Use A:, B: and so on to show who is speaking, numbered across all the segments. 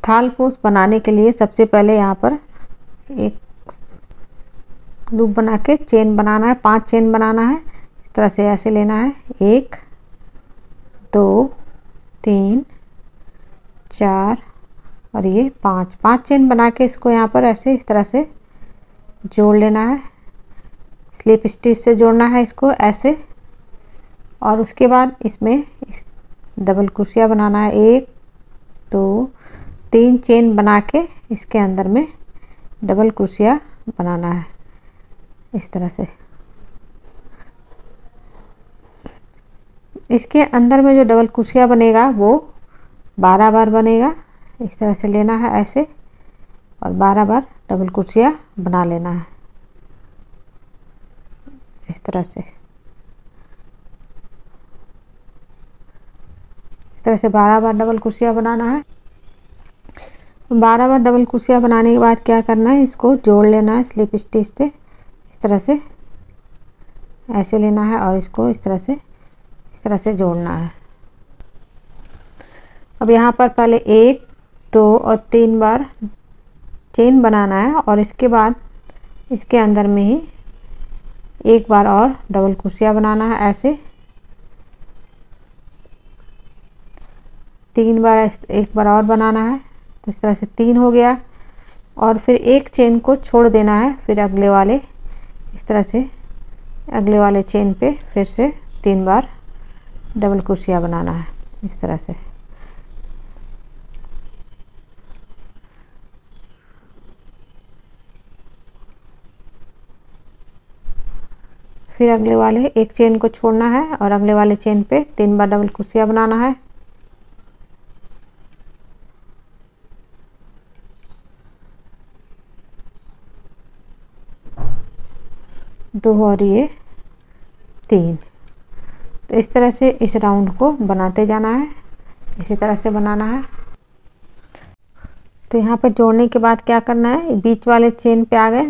A: थालपोश बनाने के लिए सबसे पहले यहाँ पर एक लूप बना के चेन बनाना है, 5 चेन बनाना है। इस तरह से ऐसे लेना है, 1 2 3 4 और ये 5 चेन बना के इसको यहाँ पर ऐसे इस तरह से जोड़ लेना है। स्लिप स्टिच से जोड़ना है इसको ऐसे, और उसके बाद इसमें डबल क्रोशिया बनाना है। 1 2 3 चेन बना के इसके अंदर में डबल क्रोशिया बनाना है इस तरह से। इसके अंदर में जो डबल क्रोशिया बनेगा वो 12 बार बनेगा। इस तरह से लेना है ऐसे और 12 बार डबल क्रोशिया बना लेना है इस तरह से। इस तरह से 12 बार डबल क्रोशिया बनाना है। 12 बार डबल क्रोशिया बनाने के बाद क्या करना है, इसको जोड़ लेना है स्लिप स्टिच से। इस तरह से ऐसे लेना है और इसको इस तरह से जोड़ना है। अब यहाँ पर पहले 1 2 और 3 बार चेन बनाना है और इसके बाद इसके अंदर में ही एक बार और डबल क्रोशिया बनाना है ऐसे। 3 बार, एक बार और बनाना है, तो इस तरह से 3 हो गया। और फिर एक चेन को छोड़ देना है, फिर अगले वाले इस तरह से अगले वाले चेन पे फिर से 3 बार डबल क्रोशिया बनाना है इस तरह से। फिर अगले वाले एक चेन को छोड़ना है और अगले वाले चेन पे 3 बार डबल क्रोशिया बनाना है। दो और ये 3। तो इस तरह से इस राउंड को बनाते जाना है, इसी तरह से बनाना है। तो यहाँ पे जोड़ने के बाद क्या करना है, बीच वाले चेन पे आ गए,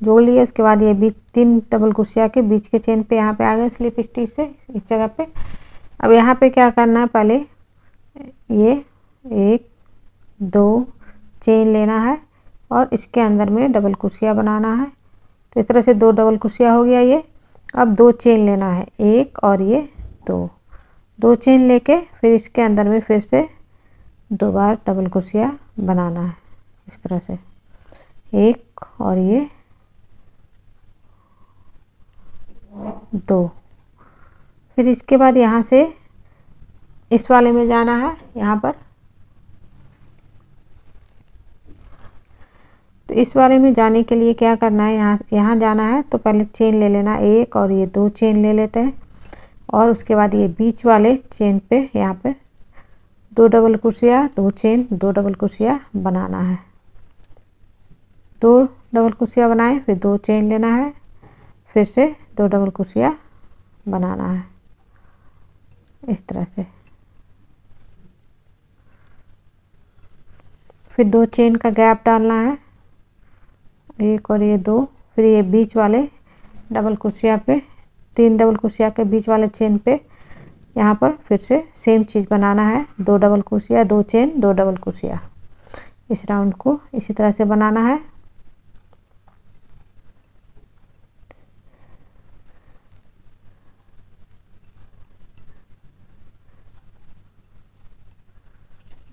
A: जोड़ लिए। उसके बाद ये बीच 3 डबल क्रोशिया के बीच के चेन पे यहाँ पे आ गए स्लिप स्टिच से इस जगह पे। अब यहाँ पे क्या करना है, पहले ये 1 2 चेन लेना है और इसके अंदर में डबल क्रोशिया बनाना है। तो इस तरह से 2 डबल क्रोशिया हो गया ये। अब 2 चेन लेना है, 1 और ये 2 चेन लेके फिर इसके अंदर में फिर से 2 बार डबल क्रोशिया बनाना है इस तरह से। 1 और ये 2। फिर इसके बाद यहाँ से इस वाले में जाना है। यहाँ पर तो इस वाले में जाने के लिए क्या करना है, यहाँ जाना है तो पहले चेन ले लेना, 1 और ये 2 चेन ले लेते हैं। और उसके बाद ये बीच वाले चेन पे यहाँ पे 2 double crochet, 2 chain, 2 double crochet बनाना है। 2 डबल क्रोशिया बनाए, फिर 2 चेन लेना है, फिर से 2 डबल क्रोशिया बनाना है इस तरह से। फिर 2 चेन का गैप डालना है, 1 और ये 2। फिर ये बीच वाले डबल क्रोशिया पे 3 डबल क्रोशिया के बीच वाले चेन पे यहाँ पर फिर से सेम चीज़ बनाना है, 2 double crochet, 2 chain, 2 double crochet. इस राउंड को इसी तरह से बनाना है।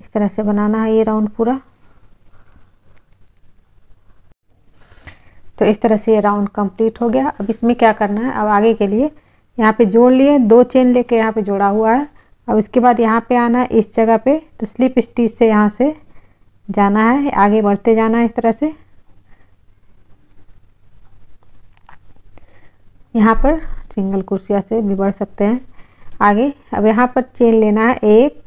A: इस तरह से बनाना है ये राउंड पूरा। तो इस तरह से ये राउंड कंप्लीट हो गया। अब इसमें क्या करना है, अब आगे के लिए यहाँ पे जोड़ लिए, 2 चेन लेके यहाँ पे जोड़ा हुआ है। अब इसके बाद यहाँ पे आना है इस जगह पे, तो स्लिप स्टिच से यहाँ से जाना है, आगे बढ़ते जाना है इस तरह से। यहाँ पर सिंगल क्रोशिया से भी बढ़ सकते हैं आगे। अब यहाँ पर चेन लेना है, 1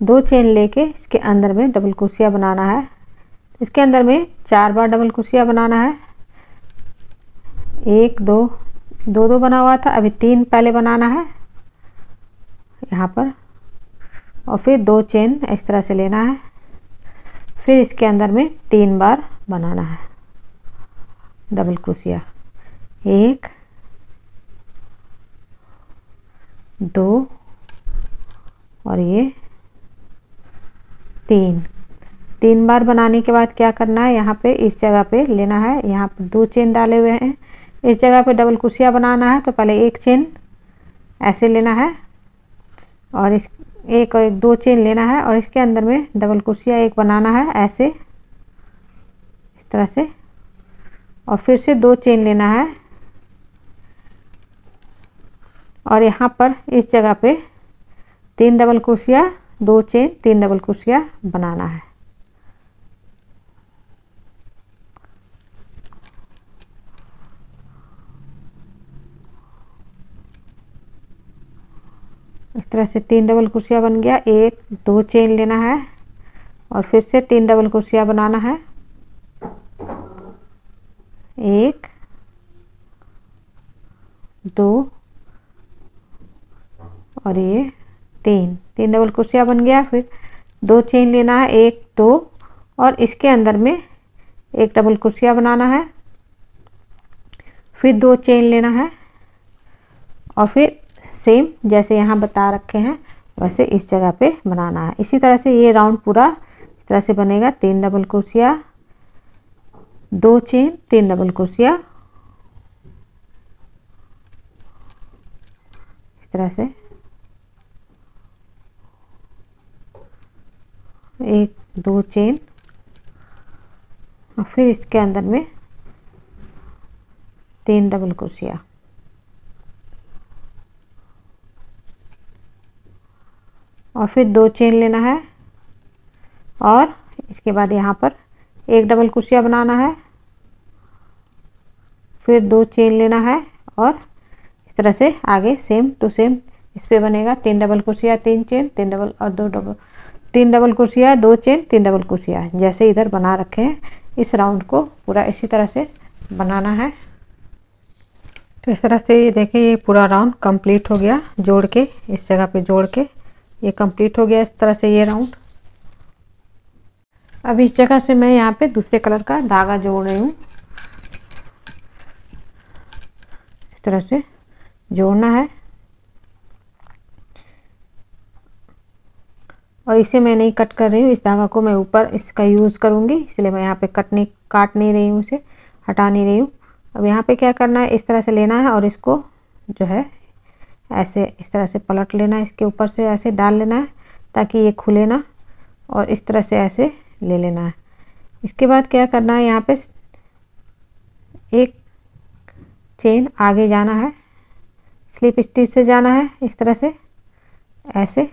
A: 2 चेन लेके इसके अंदर में डबल क्रोशिया बनाना है। इसके अंदर में 4 बार डबल क्रोशिया बनाना है। 1 2 2 बना हुआ था, अभी 3 पहले बनाना है यहाँ पर। और फिर 2 चेन इस तरह से लेना है, फिर इसके अंदर में 3 बार बनाना है डबल क्रोशिया। 1 2 और ये तीन बार बनाने के बाद क्या करना है, यहाँ पे इस जगह पे लेना है, यहाँ पर 2 चेन डाले हुए हैं, इस जगह पे डबल कुर्सिया बनाना है। तो पहले एक चेन ऐसे लेना है और इस एक और एक 2 चेन लेना है और इसके अंदर में डबल कुर्सिया एक बनाना है ऐसे, इस तरह से, और फिर से 2 चेन लेना है और यहाँ पर इस जगह पे 3 डबल कुर्सिया, 2 चेन, 3 डबल कुर्सिया बनाना है। इस तरह से 3 डबल कुर्सिया बन गया। 1 2 चेन लेना है और फिर से 3 डबल कुर्सिया बनाना है, 1 2 और ये 3 डबल कुर्सिया बन गया। फिर 2 चेन लेना है, 1 2 और इसके अंदर में एक डबल कुर्सिया बनाना है, फिर 2 चेन लेना है और फिर सेम जैसे यहाँ बता रखे हैं वैसे इस जगह पे बनाना है। इसी तरह से ये राउंड पूरा इस तरह से बनेगा। 3 डबल कुर्सिया, 2 चेन, 3 डबल कुर्सिया, इस तरह से 1 2 चेन और फिर इसके अंदर में 3 डबल कुर्सिया और फिर 2 चेन लेना है और इसके बाद यहाँ पर एक डबल कुर्सिया बनाना है, फिर 2 चेन लेना है और इस तरह से आगे सेम टू सेम इस पे बनेगा। 3 डबल कुर्सिया, 3 चेन, 3 डबल और 3 डबल कुर्सिया, 2 चेन, 3 डबल कुर्सिया, जैसे इधर बना रखे हैं। इस राउंड को पूरा इसी तरह से बनाना है। तो इस तरह से ये देखिए ये पूरा राउंड कंप्लीट हो गया, जोड़ के इस जगह पे जोड़ के ये कंप्लीट हो गया इस तरह से ये राउंड। अब इस जगह से मैं यहाँ पे दूसरे कलर का धागा जोड़ रही हूँ, इस तरह से जोड़ना है और इसे मैं नहीं कट कर रही हूँ, इस धागा को मैं ऊपर इसका यूज़ करूँगी, इसलिए मैं यहाँ पे काट नहीं रही हूँ, इसे हटा नहीं रही हूँ। अब यहाँ पे क्या करना है, इस तरह से लेना है और इसको जो है ऐसे इस तरह से पलट लेना है, इसके ऊपर से ऐसे डाल लेना है ताकि ये खुले ना, और इस तरह से ऐसे ले लेना है। इसके बाद क्या करना है, यहाँ पे एक चेन आगे जाना है, स्लिप स्टिच से जाना है, इस तरह से ऐसे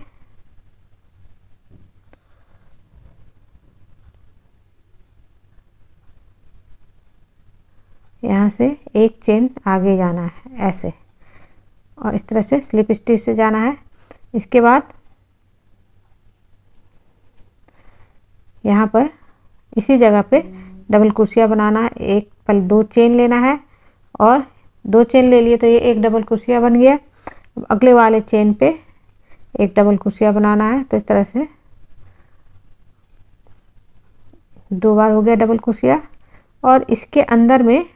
A: यहाँ से एक चेन आगे जाना है ऐसे और इस तरह से स्लिप स्टिच से जाना है। इसके बाद यहाँ पर इसी जगह पे डबल कुर्सिया बनाना है। एक पहले 2 चेन लेना है और 2 चेन ले लिए तो ये एक डबल कुर्सिया बन गया। अब अगले वाले चेन पे एक डबल कुर्सिया बनाना है, तो इस तरह से 2 बार हो गया डबल कुर्सिया और इसके अंदर में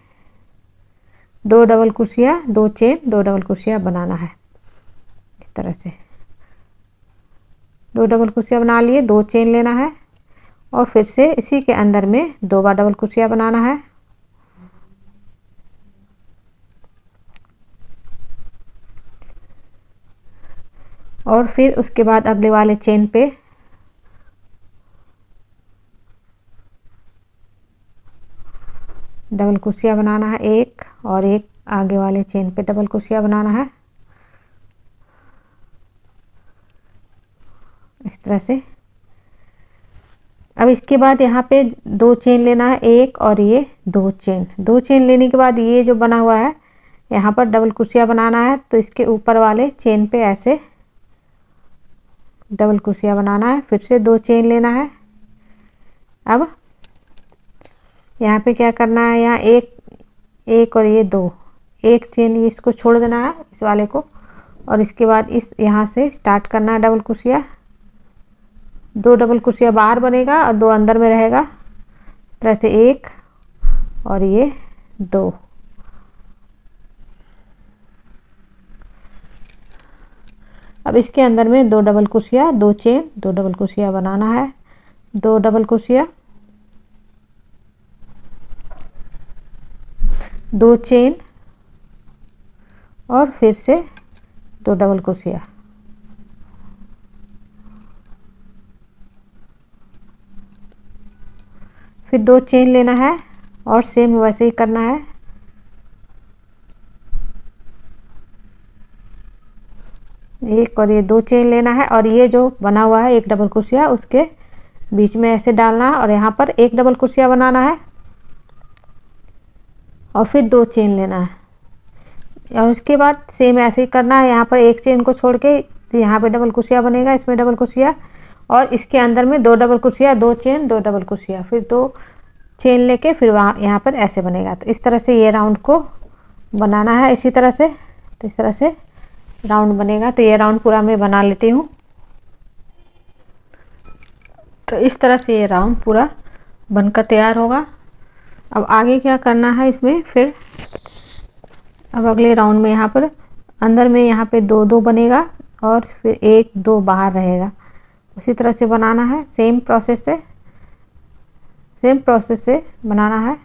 A: 2 डबल कुर्सिया, 2 चेन, 2 डबल कुर्सिया बनाना है। इस तरह से 2 डबल कुर्सिया बना लिए, 2 चेन लेना है और फिर से इसी के अंदर में 2 बार डबल कुर्सिया बनाना है और फिर उसके बाद अगले वाले चेन पे डबल कुर्सिया बनाना है एक और एक आगे वाले चेन पे डबल कुर्सिया बनाना है इस तरह से। अब इसके बाद यहाँ पे 2 चेन लेना है, एक और ये 2 चेन। 2 चेन लेने के बाद ये जो बना हुआ है यहाँ पर डबल कुर्सिया बनाना है, तो इसके ऊपर वाले चेन पे ऐसे डबल कुर्सिया बनाना है, फिर से 2 चेन लेना है। अब यहाँ पे क्या करना है, यहाँ एक और ये 2, एक चेन इसको छोड़ देना है इस वाले को और इसके बाद इस यहाँ से स्टार्ट करना है डबल कुर्सिया। 2 डबल कुर्सिया बाहर बनेगा और 2 अंदर में रहेगा, इस तरह से 1 और ये 2। अब इसके अंदर में 2 डबल कुर्सिया, 2 चेन, 2 डबल कुर्सिया बनाना है 2 डबल क्रोशिया, 2 चेन और फिर से 2 डबल क्रोशिया। फिर 2 चेन लेना है और सेम वैसे ही करना है। एक और ये 2 चेन लेना है और ये जो बना हुआ है 1 डबल क्रोशिया उसके बीच में ऐसे डालना है और यहाँ पर 1 डबल क्रोशिया बनाना है और फिर 2 चेन लेना है और उसके बाद सेम ऐसे ही करना है। यहाँ पर 1 चेन को छोड़ के यहाँ पे डबल क्रोशिया बनेगा, इसमें डबल क्रोशिया और इसके अंदर में 2 double crochet, 2 chain, 2 double crochet, फिर 2 चेन लेके फिर वहाँ यहाँ पर ऐसे बनेगा। तो इस तरह से ये राउंड को बनाना है इसी तरह से। तो इस तरह से राउंड बनेगा। तो ये राउंड पूरा मैं बना लेती हूँ। तो इस तरह से ये राउंड पूरा बनकर तैयार होगा। अब आगे क्या करना है इसमें, फिर अब अगले राउंड में यहाँ पर अंदर में यहाँ पे 2 2 बनेगा और फिर 1 2 बाहर रहेगा। उसी तरह से बनाना है, सेम प्रोसेस से बनाना है।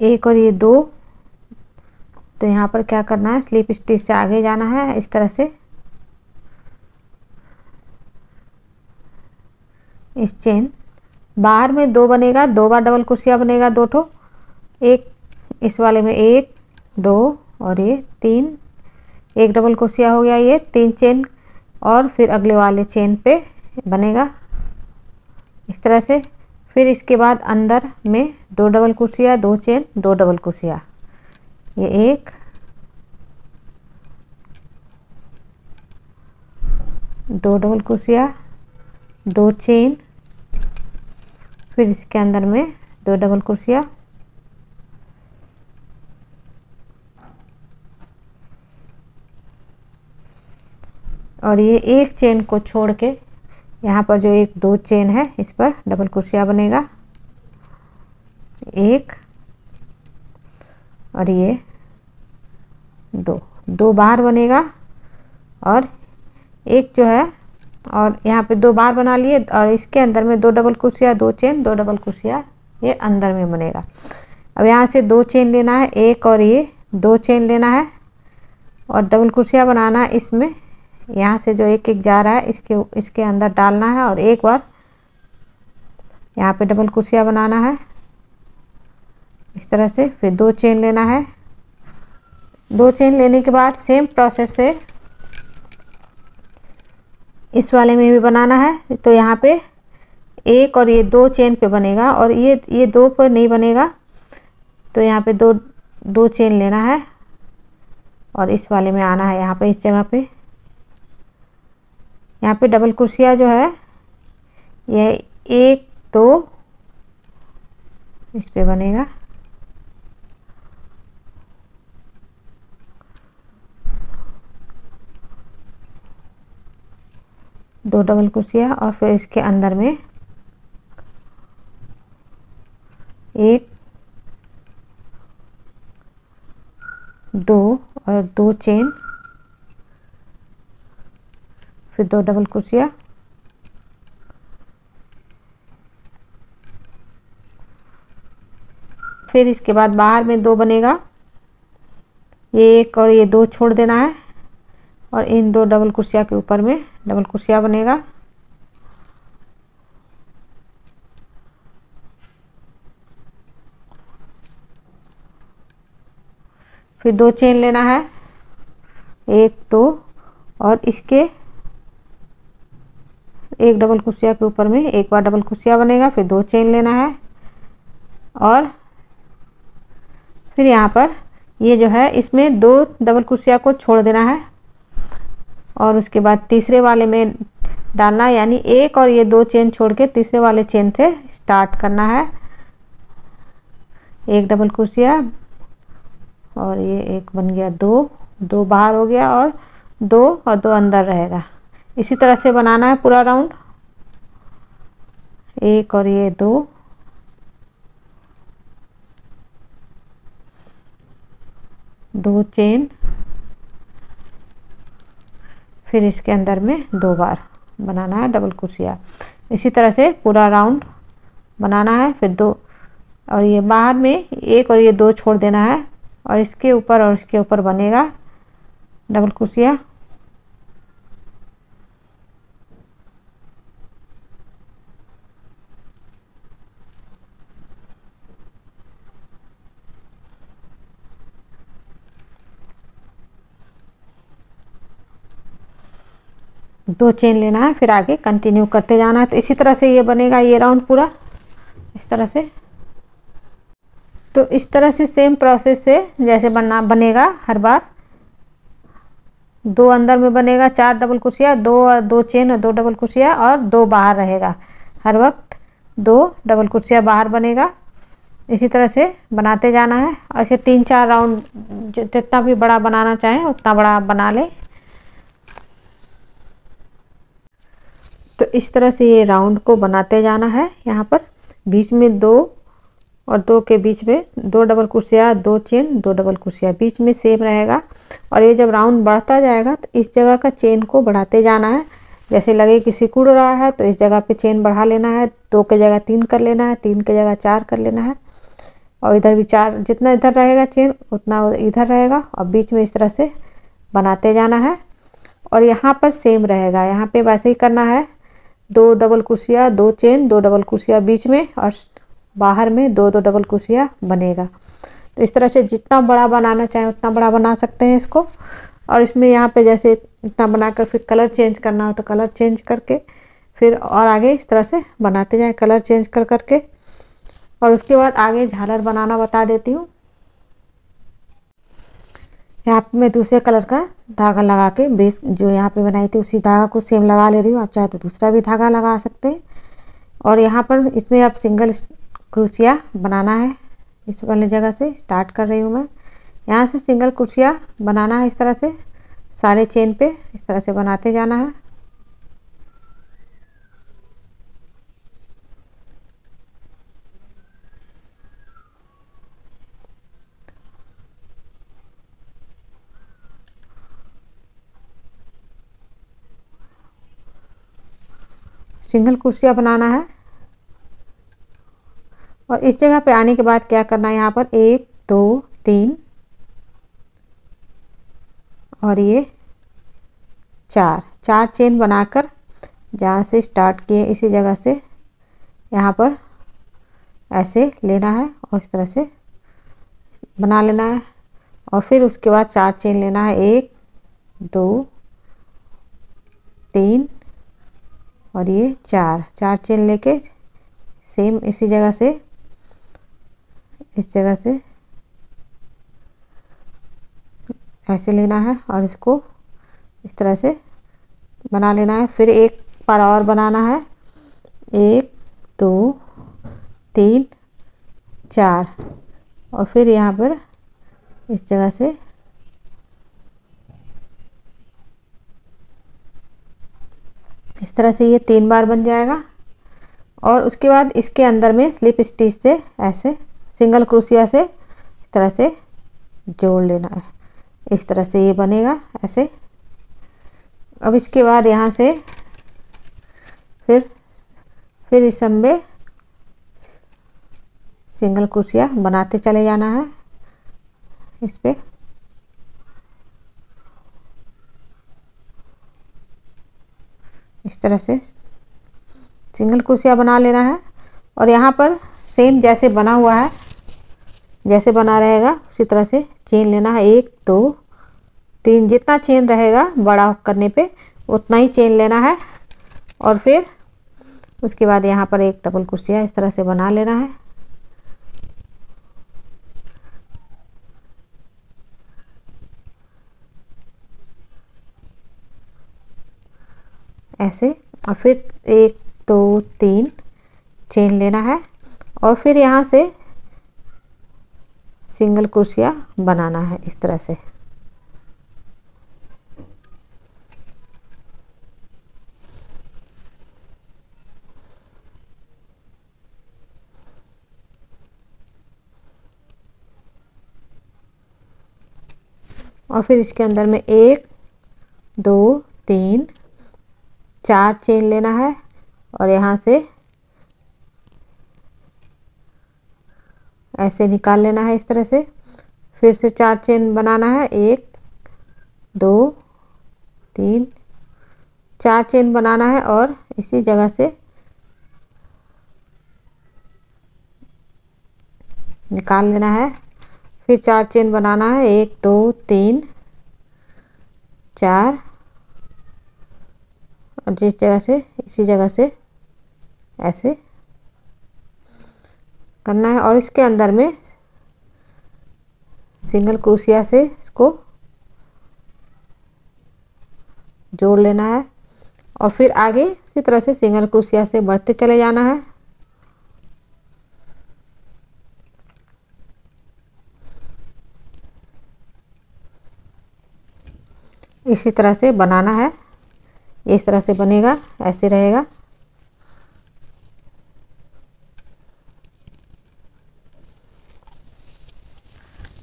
A: एक और ये 2। तो यहाँ पर क्या करना है, स्लिप स्टिच से आगे जाना है इस तरह से। इस चेन बाहर में 2 बनेगा, 2 बार डबल क्रोशिया बनेगा 2 ठो, एक इस वाले में 1 2 और ये 3, 1 डबल क्रोशिया हो गया, ये 3 चेन और फिर अगले वाले चेन पे बनेगा इस तरह से। फिर इसके बाद अंदर में 2 double crochet, 2 chain, 2 double crochet, ये 1 2 डबल क्रोशिया, 2 चेन, फिर इसके अंदर में 2 डबल क्रोशिया, और ये 1 चेन को छोड़ के यहाँ पर जो 1 2 चेन है इस पर डबल क्रोशिया बनेगा, 1 और ये 2 2 बाहर बनेगा और 1 जो है, और यहाँ पे 2 बार बना लिए और इसके अंदर में 2 double crochet, 2 chain, 2 double crochet, ये अंदर में बनेगा। अब यहाँ से 2 चेन लेना है, 1 और ये 2 चेन लेना है और डबल क्रोशिया बनाना है इसमें। यहाँ से जो 1 1 जा रहा है इसके अंदर डालना है और एक बार यहाँ पे डबल क्रोशिया बनाना है इस तरह से। फिर 2 चेन लेना है, 2 चेन लेने के बाद सेम प्रोसेस से इस वाले में भी बनाना है। तो यहाँ पे 1 और ये 2 चेन पे बनेगा और ये 2 पर नहीं बनेगा। तो यहाँ पे 2 चेन लेना है और इस वाले में आना है, यहाँ पे इस जगह पे, यहाँ पे डबल क्रोशिया जो है ये 1 2 इस पे बनेगा, दो डबल क्रोशिया और फिर इसके अंदर में 1 2 और 2 चेन, फिर 2 डबल क्रोशिया, फिर इसके बाद बाहर में 2 बनेगा, ये 1 और ये 2 छोड़ देना है और इन 2 डबल क्रोशिया के ऊपर में डबल क्रोशिया बनेगा। फिर 2 चेन लेना है, 1 2 और इसके 1 डबल क्रोशिया के ऊपर में एक बार डबल क्रोशिया बनेगा। फिर 2 चेन लेना है और फिर यहाँ पर ये जो है इसमें 2 डबल क्रोशिया को छोड़ देना है और उसके बाद तीसरे वाले में डालना, यानी 1 और ये 2 चेन छोड़ के तीसरे वाले चेन से स्टार्ट करना है। 1 डबल क्रोशिया और ये 1 बन गया, 2 बाहर हो गया और 2 और 2 अंदर रहेगा। इसी तरह से बनाना है पूरा राउंड। 1 और ये 2 चेन, फिर इसके अंदर में 2 बार बनाना है डबल क्रोशिया। इसी तरह से पूरा राउंड बनाना है। फिर 2 और ये बाहर में 1 और ये 2 छोड़ देना है और इसके ऊपर और इसके ऊपर बनेगा डबल क्रोशिया। दो चेन लेना है, फिर आगे कंटिन्यू करते जाना है। तो इसी तरह से ये बनेगा ये राउंड पूरा इस तरह से। तो इस तरह से सेम प्रोसेस से जैसे बनेगा हर बार। 2 अंदर में बनेगा, 4 डबल क्रोशिया, 2 चेन और 2 डबल क्रोशिया और 2 बाहर रहेगा। हर वक्त 2 डबल क्रोशिया बाहर बनेगा। इसी तरह से बनाते जाना है। ऐसे 3-4 राउंड जितना भी बड़ा बनाना चाहें उतना बड़ा बना लें। तो इस तरह से ये राउंड को बनाते जाना है। यहाँ पर बीच में 2 और 2 के बीच में 2 double crochet, 2 chain, 2 double crochet बीच में सेम रहेगा। और ये जब राउंड बढ़ता जाएगा तो इस जगह का चेन को बढ़ाते जाना है। जैसे लगे कि सिकुड़ रहा है तो इस जगह पे चेन बढ़ा लेना है। 2 की जगह 3 कर लेना है, 3 की जगह 4 कर लेना है। और इधर भी 4, जितना इधर रहेगा चेन उतना इधर रहेगा। और बीच में इस तरह से बनाते जाना है। और यहाँ पर सेम रहेगा, यहाँ पे वैसे ही करना है। 2 double crochet, 2 chain, 2 double crochet बीच में और बाहर में 2-2 डबल क्रोशिया बनेगा। तो इस तरह से जितना बड़ा बनाना चाहें उतना बड़ा बना सकते हैं इसको। और इसमें यहाँ पे जैसे इतना बनाकर फिर कलर चेंज करना हो तो कलर चेंज करके फिर और आगे इस तरह से बनाते जाएं कलर चेंज कर करके। और उसके बाद आगे झालर बनाना बता देती हूँ। यहाँ पे मैं दूसरे कलर का धागा लगा के बेस जो यहाँ पे बनाई थी उसी धागा को सेम लगा ले रही हूँ। आप चाहे तो दूसरा भी धागा लगा सकते हैं। और यहाँ पर इसमें अब सिंगल क्रोशिया बनाना है। इस वाली जगह से स्टार्ट कर रही हूँ मैं। यहाँ से सिंगल क्रोशिया बनाना है इस तरह से सारे चेन पे इस तरह से बनाते जाना है। सिंगल क्रोशिया बनाना है। और इस जगह पे आने के बाद क्या करना है, यहाँ पर 1 2 3 और ये 4 चेन बनाकर जहाँ से स्टार्ट किए इसी जगह से यहाँ पर ऐसे लेना है और इस तरह से बना लेना है। और फिर उसके बाद 4 चेन लेना है, 1 2 3 और ये 4 चेन लेके सेम इसी जगह से इस जगह से ऐसे लेना है और इसको इस तरह से बना लेना है। फिर एक बार और बनाना है, 1 2 3 4 और फिर यहाँ पर इस जगह से इस तरह से ये 3 बार बन जाएगा। और उसके बाद इसके अंदर में स्लिप स्टिच से ऐसे सिंगल क्रोशिया से इस तरह से जोड़ लेना है। इस तरह से ये बनेगा ऐसे। अब इसके बाद यहाँ से फिर इस सब में सिंगल क्रोशिया बनाते चले जाना है इस पे। इस तरह से सिंगल क्रोशिया बना लेना है। और यहाँ पर सेम जैसे बना हुआ है जैसे बना रहेगा उसी तरह से चेन लेना है, 1 2 3 जितना चेन रहेगा बड़ा करने पे उतना ही चेन लेना है। और फिर उसके बाद यहाँ पर एक डबल क्रोशिया इस तरह से बना लेना है ऐसे। और फिर 1 2 3 चेन लेना है और फिर यहाँ से सिंगल क्रोशिया बनाना है इस तरह से। और फिर इसके अंदर में 1 2 3 4 चेन लेना है और यहाँ से ऐसे निकाल लेना है इस तरह से। फिर से 4 चेन बनाना है, 1 2 3 4 चेन बनाना है और इसी जगह से निकाल लेना है। फिर 4 चेन बनाना है, 1 2 3 4 और जिस जगह से इसी जगह से ऐसे करना है और इसके अंदर में सिंगल क्रोशिया से इसको जोड़ लेना है और फिर आगे इसी तरह से सिंगल क्रोशिया से बढ़ते चले जाना है। इसी तरह से बनाना है, इस तरह से बनेगा, ऐसे रहेगा।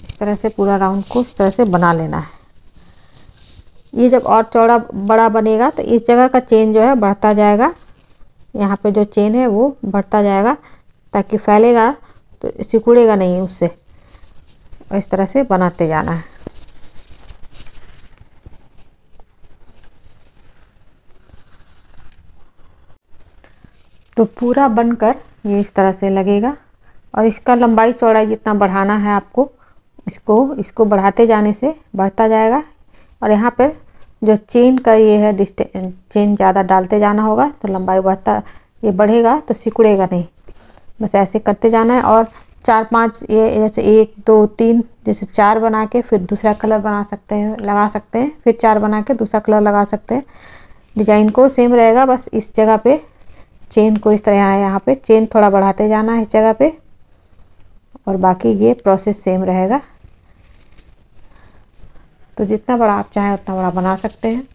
A: इस तरह से पूरा राउंड को इस तरह से बना लेना है। ये जब और चौड़ा बड़ा बनेगा तो इस जगह का चेन जो है बढ़ता जाएगा, यहाँ पे जो चेन है वो बढ़ता जाएगा ताकि फैलेगा तो सिकुड़ेगा नहीं उससे। और इस तरह से बनाते जाना है। तो पूरा बनकर ये इस तरह से लगेगा और इसका लंबाई चौड़ाई जितना बढ़ाना है आपको, इसको बढ़ाते जाने से बढ़ता जाएगा। और यहाँ पर जो चेन का ये है चेन ज़्यादा डालते जाना होगा तो लंबाई बढ़ता ये बढ़ेगा तो सिकुड़ेगा नहीं। बस ऐसे करते जाना है और 4 5 ये जैसे 1 2 3 जैसे 4 बना के फिर दूसरा कलर बना सकते हैं, लगा सकते हैं। फिर 4 बना के दूसरा कलर लगा सकते हैं। डिजाइन को सेम रहेगा, बस इस जगह पे चेन को इस तरह यहाँ पे चेन थोड़ा बढ़ाते जाना है इस जगह पे और बाकी ये प्रोसेस सेम रहेगा। तो जितना बड़ा आप चाहें उतना बड़ा बना सकते हैं।